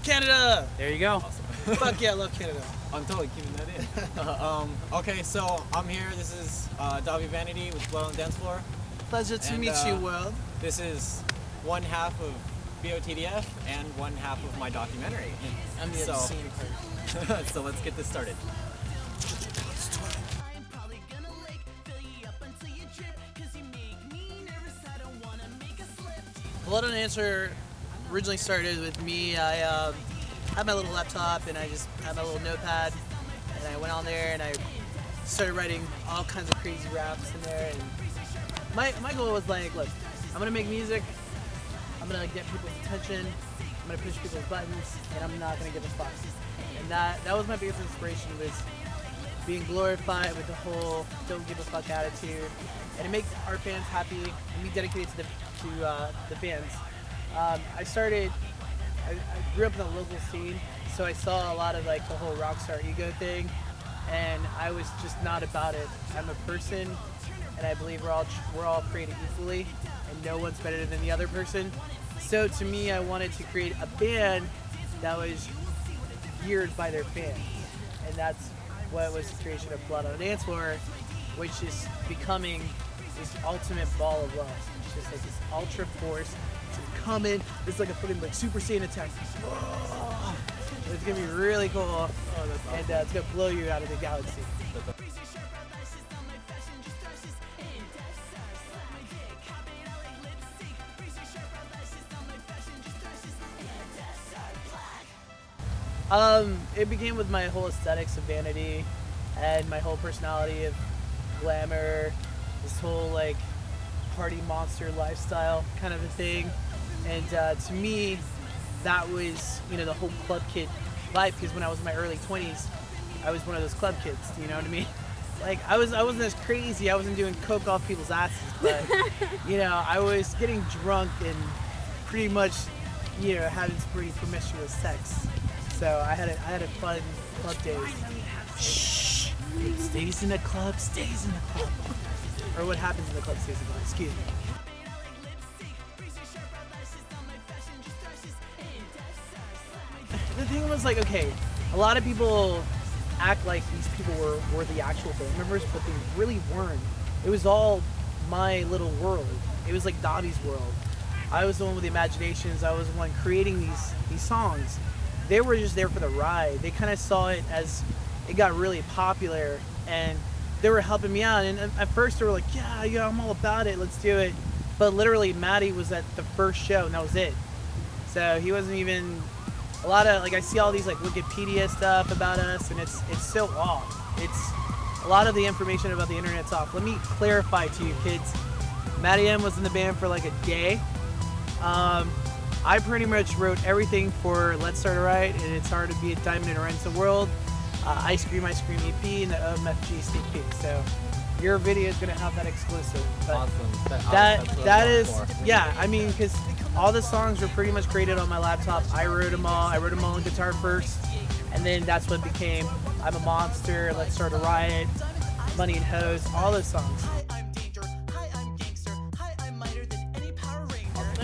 Canada! There you go. Awesome. Fuck yeah, I love Canada. I'm totally keeping that in. Okay, so I'm here. This is Dobby Vanity with Blood on the Dance Floor. Pleasure to meet you, world. This is one half of BOTDF and one half of my documentary. I'm the scene part. So let's get this started. Blood on the Answer originally started with me. I had my little laptop and I just had my little notepad and I went on there and I started writing all kinds of crazy raps in there. And my goal was like, look, I'm gonna make music, I'm gonna get people's attention, I'm gonna push people's buttons, and I'm not gonna give a fuck. And that was my biggest inspiration, was being glorified with the whole don't give a fuck attitude, and to make our fans happy and be dedicated to the fans. I grew up in the local scene, so I saw a lot of like the whole rock star ego thing, and I was just not about it. I'm a person, and I believe we're all created equally, and no one's better than the other person. So to me, I wanted to create a band that was geared by their fans, and that's what was the creation of Blood on the Dance Floor, which is becoming this ultimate ball of love. It's just like this ultra force. It's coming. It's like a fucking like Super Saiyan attack. Oh, it's gonna be really cool, and it's gonna blow you out of the galaxy. It began with my whole aesthetics of vanity and my whole personality of glamour, this whole like party monster lifestyle kind of a thing. And to me, that was, the whole club kid life, because when I was in my early 20s, I was one of those club kids, you know what I mean? Like, I wasn't as crazy, I wasn't doing coke off people's asses, but, I was getting drunk and pretty much, having some pretty promiscuous sex. So I had a fun club days. Shh! What stays in the club stays in the club. Or what happens in the club stays in the club, excuse me. The thing was like, okay, a lot of people act like these people were the actual band members, but they really weren't. It was all my little world. It was like Dobby's world. I was the one with the imaginations. I was the one creating these songs. They were just there for the ride. They kind of saw it as it got really popular, and they were helping me out. And at first they were like, yeah, I'm all about it, let's do it. But literally, Matty was at the first show, and that was it. So he wasn't even, a lot of, like, I see all these like Wikipedia stuff about us, and it's so off. It's, a lot of the information about the internet's off. Let me clarify to you kids, Matty M was in the band for like a day. I pretty much wrote everything for Let's Start a Riot and It's Hard to Be a Diamond in a Ransom World, Ice Cream EP, and the OMFG sneak peek. So your video is going to have that exclusive. But awesome. That is, yeah, I mean, because all the songs were pretty much created on my laptop. I wrote them all. I wrote them all on guitar first, and then that's what became I'm a Monster, Let's Start a Riot, Money and Hose, all those songs.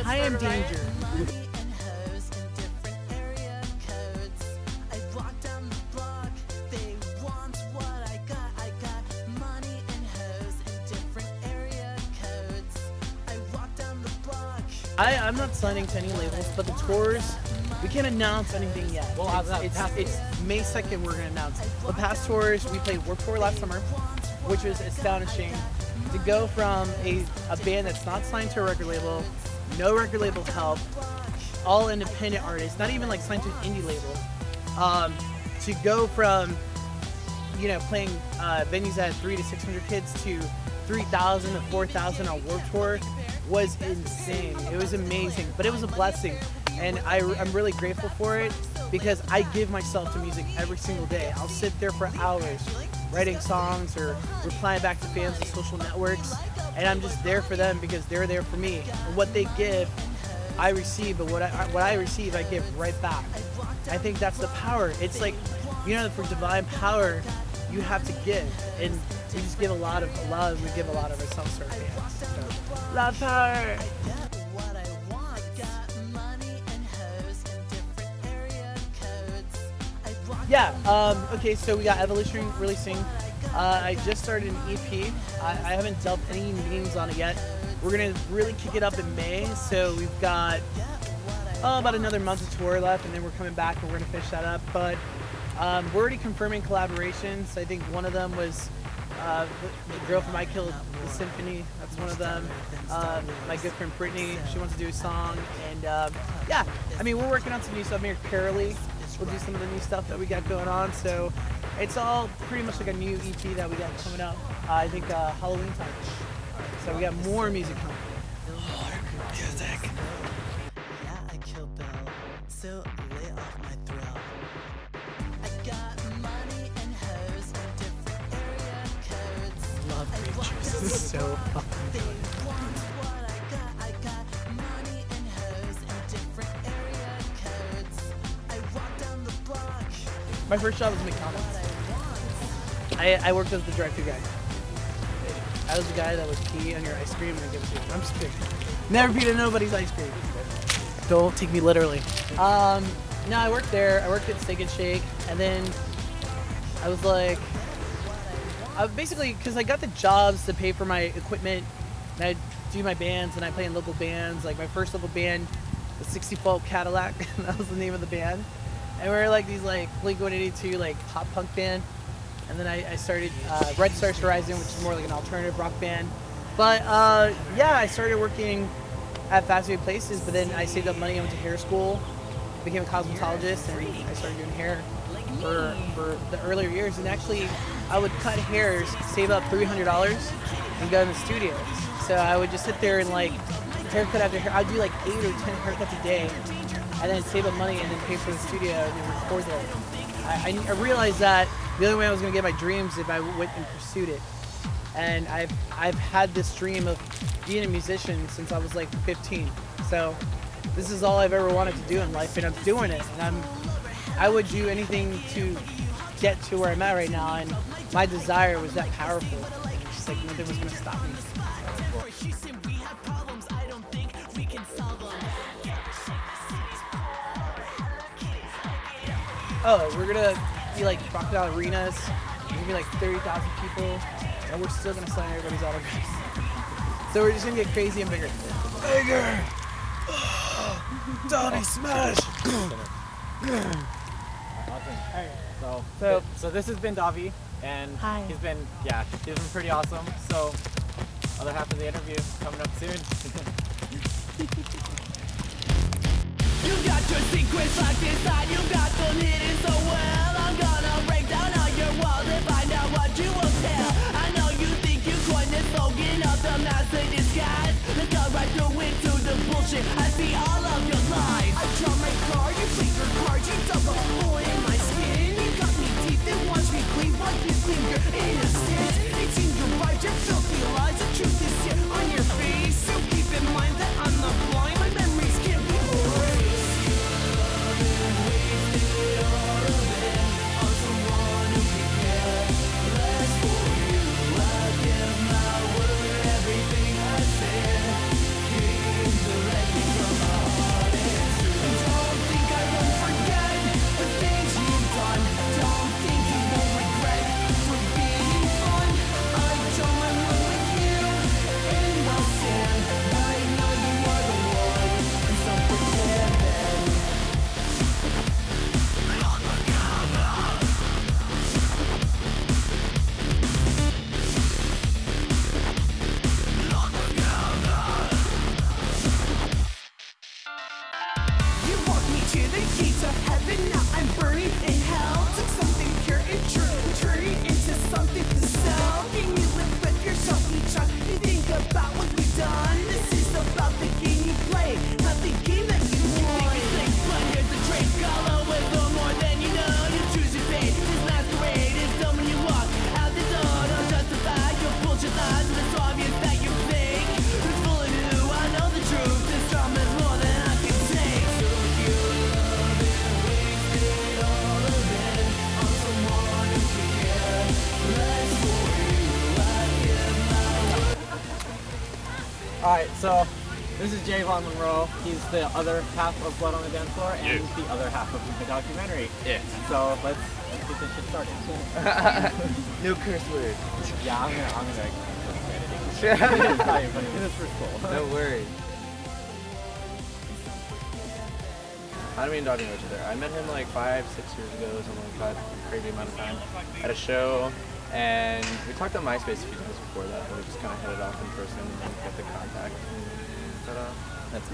Hi, I'm Danger. I'm not signing to any labels, but the tours, we can't announce anything yet. Well, it's May 2nd we're going to announce. The past tours, we played Warped Tour last summer, which was astonishing. To go from a band that's not signed to a record label, no record label help, all independent artists, not even like signed to an indie label, to go from, playing venues that had 300 to 600 kids to 3,000 to 4,000 on Warped Tour was insane. It was amazing, but it was a blessing, and I'm really grateful for it, because I give myself to music every single day. I'll sit there for hours writing songs or replying back to fans on social networks, and I'm just there for them because they're there for me. And what they give, I receive, but what I receive, I give right back. I think that's the power. It's like, for divine power, you have to give, and we just give a lot of love. We give a lot of ourselves to our fans. So, love power. Yeah. Okay. So we got Evolution releasing. I just started an EP. I haven't developed any names on it yet. We're gonna really kick it up in May. So we've got about another month of tour left, and then we're coming back and we're gonna finish that up. But we're already confirming collaborations. I think one of them was the girl from I Killed the Symphony. That's one of them. My good friend Brittany. She wants to do a song, and yeah. I mean, we're working on some new stuff. Here, Carolee will do some of the new stuff that we got going on. So it's all pretty much like a new EP that we got coming up. I think Halloween time. So we got more music coming. More music. Yeah, I kill Bill, so lay off my thrill. I got money and hoes and different area codes. Love I walk Creatures. down This is the so block, fucking they good. want what I got money and hoes and different area codes. I walk down the block. My first job was McDonald's. I worked as the drive-thru guy. I was the guy that would pee on your ice cream and give it to you. I'm just kidding. Never pee on nobody's ice cream. Don't take me literally. No, I worked there. I worked at Steak and Shake, and then I was like, basically, because I got the jobs to pay for my equipment, and I do my bands, and I play in local bands. Like my first local band, the 60-Volt Cadillac. That was the name of the band. And we were like these like Blink-182 like pop punk band. And then I started Red Stars Horizon, which is more like an alternative rock band. But yeah, I started working at fast food places, but then I saved up money, I went to hair school, became a cosmetologist, and I started doing hair for the earlier years. And actually, I would cut hairs, save up $300, and go in the studio. So I would just sit there and like haircut after hair. I'd do like 8 or 10 haircuts a day, and then save up money and then pay for the studio and then record there. I realized that the only way I was going to get my dreams is if I went and pursued it. And I've had this dream of being a musician since I was like 15. So this is all I've ever wanted to do in life, and I'm doing it. And I would do anything to get to where I'm at right now. And my desire was that powerful. And it's just like nothing was going to stop me. Oh, we're gonna be like crocodile arenas. There's gonna be like 30,000 people, and we're still gonna sign everybody's autographs. So we're just gonna get crazy and bigger. Bigger! Donnie Smash! So this has been Davi, and Hi. he's been pretty awesome. So other half of the interview coming up soon. You got your secrets locked inside, you got them hidden so well. I'm gonna break down all your walls and find out what you will tell. I know you think you coined this slogan of the master disguise. Let's go right through into the bullshit. I see all of your lies. I draw my card, you play your card, you double hole in my skin. You got me deep and watch me clean while you think you're innocent. It's in your right, your filthy lies. The truth is here on your face. So keep in mind that I'm not blind. My memories can't be erased. Alright, so This is Jay Von Monroe. He's the other half of Blood on the Dance Floor and the other half of the documentary. Yeah. So let's get this shit started. No curse words. Yeah, I'm gonna it's not even funny. This is for school. No worries. I don't mean Doggy know each other. I met him like 5-6 years ago, something like that, crazy amount of time, at a show, and we talked on MySpace a few times before that, but we just kind of hit it off in person and then got the contact. That's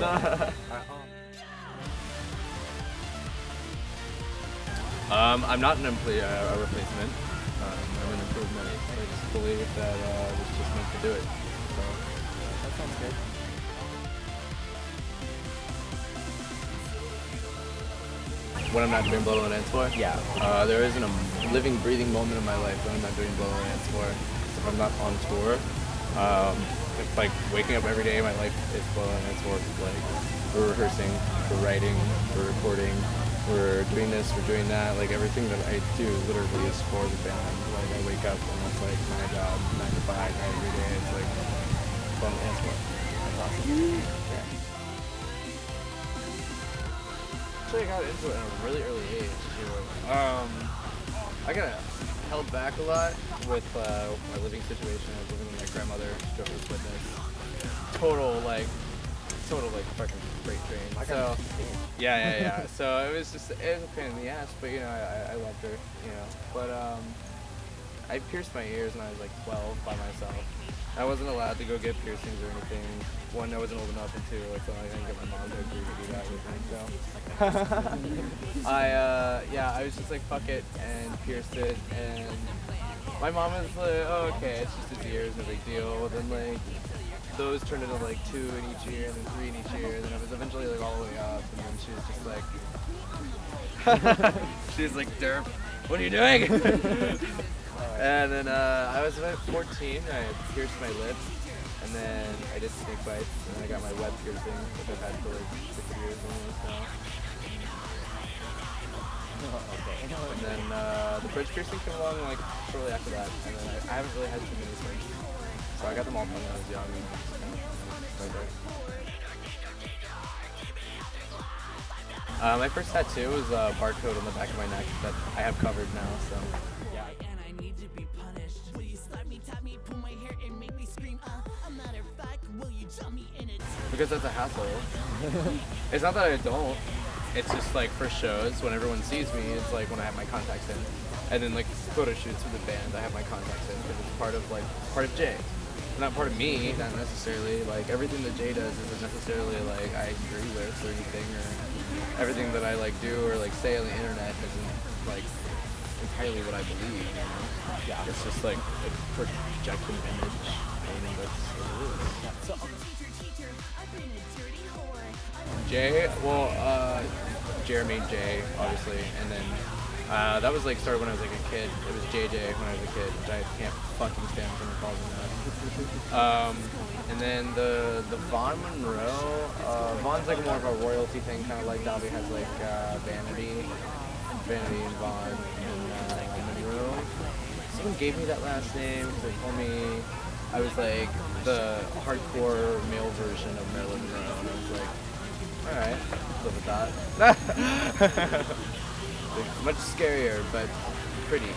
I'm not an a replacement. I'm an improvement. I just believe that it was just meant to do it. So that sounds good. When I'm not doing Blow on the Dance Floor? Yeah. There isn't a living, breathing moment in my life when I'm not doing Blow on the Dance Floor. If I'm not on tour, it's like waking up every day, my life is Blow on the Dance Floor. Like, we're rehearsing, we're writing, we're recording, we're doing this, we're doing that. Like, everything that I do literally is for the band. Like, I wake up and it's like my job, 9 to 5 every day. It's like Blow on the Dance Floor. That's awesome. Yeah. I got into it at a really early age too. I got held back a lot with my living situation. I was living with my grandmother, Jehovah's Witness. Total fucking freight train. So yeah. So it was a pain in the ass, but you know I loved her, you know. But I pierced my ears when I was like 12 by myself. I wasn't allowed to go get piercings or anything. One, I wasn't old enough, and two, I didn't get my mom to agree to do that with me. So I was just like, fuck it, and pierced it. And my mom was like, oh, okay, it's just his ears, no big deal. Then like those turned into like 2 in each ear, and then 3 in each ear, and then it was eventually like all the way up. And then she was just like, she was like, derp, what are you doing? And then I was about 14, I pierced my lips, and then I did snake bites, and then I got my web piercing, which I've had for like 6 years almost now. And then the bridge piercing came along like shortly after that, and then I haven't really had too many since. So I got them all when I was young, and just kind of right there. My first tattoo was a barcode on the back of my neck that I have covered now, so. Because that's a hassle. It's not that I don't. It's just like for shows, when everyone sees me, it's like when I have my contacts in. And then like photo shoots for the band, I have my contacts in because it's part of Jay. Not part of me, not necessarily. Like everything that Jay does isn't necessarily like I agree with or anything, or everything that I like do or like say on the internet isn't like entirely what I believe. You know? Yeah. It's just like a projection image, and that's what it is. Yeah. So, Jay, well, Jeremy Jay, obviously, and then that was like started when I was like a kid. It was JJ when I was a kid, which I can't fucking stand when someone calls me that. And then the Von Monroe, Von's like more of a royalty thing, kind of like Dobby has like Vanity and Von and Monroe. Someone gave me that last name because they told me I was like the hardcore male version of Marilyn Monroe, and I was like, alright, live with that. Much scarier, but pretty.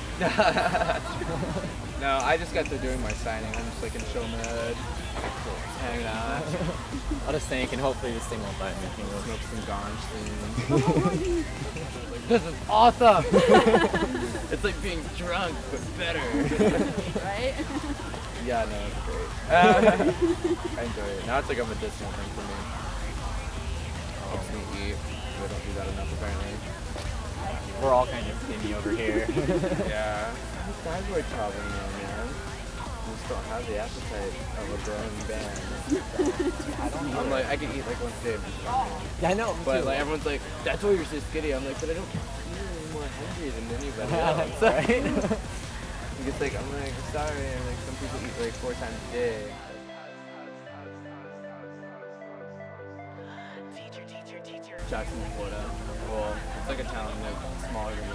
No, I just got through doing my signing. I'm just like in show mode, hanging out. I'll just think, and hopefully this thing won't bite me. Smoke some ganj things. This is awesome! It's like being drunk, but better. Right? Yeah, no, it's great. I enjoy it. Now it's like a medicinal thing for me. Helps me eat. I don't do that enough, apparently. We're all kind of skinny over here. Yeah. These guys were traveling now, man. I just don't have the appetite of a growing band. I'm like, I could eat like once a day. Yeah, I know. But like everyone's like, that's why you're so skinny. I'm like, but I don't feel any more hungry than anybody else. Right? It's like, I'm like, sorry. And like some people eat like 4 times a day. Jackson, Florida. Well, it's like a town like smaller than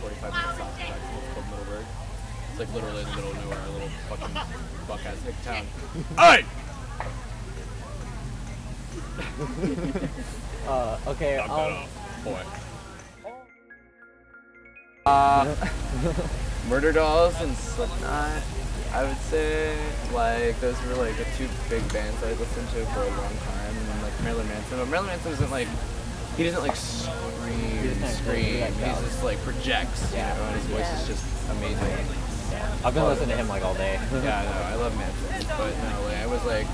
45 minutes south of Jackson. It's called Middleburg. It's like literally in the middle of nowhere, a little fucking buck-ass hick town. Hey! Okay. Boy. Murder Dolls and Slipknot. I would say like those were like the two big bands I listened to for a long time, and then like Marilyn Manson. But Marilyn Manson isn't like he doesn't like scream. He just like projects, you know, and his voice is just amazing. I've been listening to him like all day. Yeah, no, I love Manson, but no, like I was like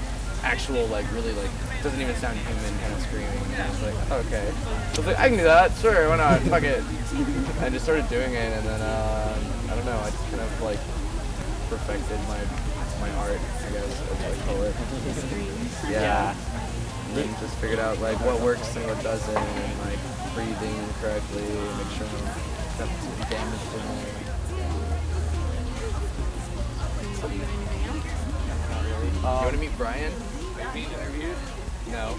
actual like really like doesn't even sound human kind of screaming. And I was like, okay, so I was like, I can do that, sure, why not? Fuck it. I just started doing it, and then I don't know, I just kind of like perfected my art, I guess, as I call it. Yeah. And then just figured out like what works and what doesn't, and like breathing correctly, and make sure nothing's damaged in there. You want to meet Brian? Being interviewed? No.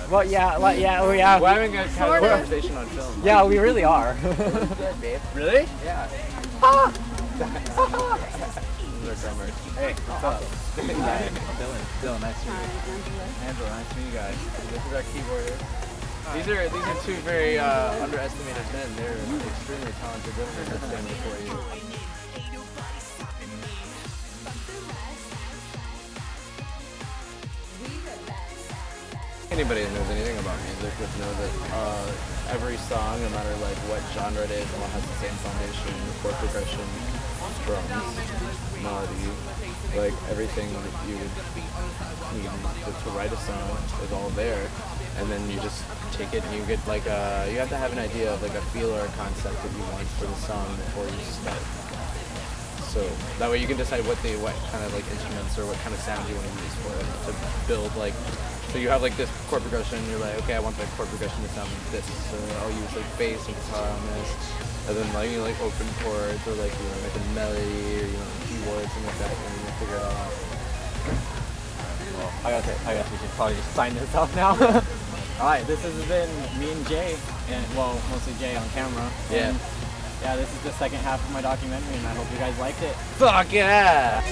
Well, yeah, yeah. We're having a kind of conversation on film. Yeah, we really are. Good, babe. Really? Yeah. This is our drummer. Hey, what's up? Dylan, nice to meet you. Angela, nice to meet you guys. This is our keyboarder. These are two very underestimated men. They're extremely talented drummers that stand before you. Anybody that knows anything about music would know that every song, no matter like what genre it is, all has the same foundation: chord progression, drums, melody. Like everything that you would need to write a song is all there, and then you just take it and you get like you have to have an idea of like a feel or a concept that you want for the song before you start. So that way you can decide what kind of like instruments or what kind of sound you want to use for it to build like. So you have like this chord progression, and you're like, okay, I want the chord progression to sound like this, so I'll use like bass and guitar on this, and then like you like open chords or like you want like a melody or you want keyboards and like that, and you figure it out. Well, I guess we should probably just sign this off now. Alright, this has been me and Jay, and well, mostly Jay on camera. Yeah. And, yeah, this is the second half of my documentary, and I hope you guys liked it. Fuck yeah!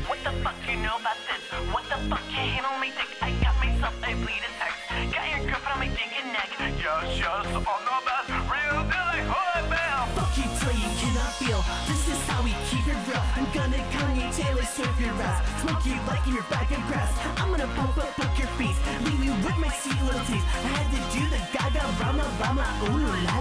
What the fuck you know about this? What the fuck can't handle me dick? I got myself a bleeding text. Got your girlfriend on my dick and neck. Yes, all know about real deal like holy bell. Fuck you till you cannot feel. This is how we keep it real. I'm gonna Kanye Taylor surf your ass. Smoke you like in your bag of grass. I'm gonna bump up your face. Leave you with my sweet little teeth. I had to do the gaga rama rama ooh la la.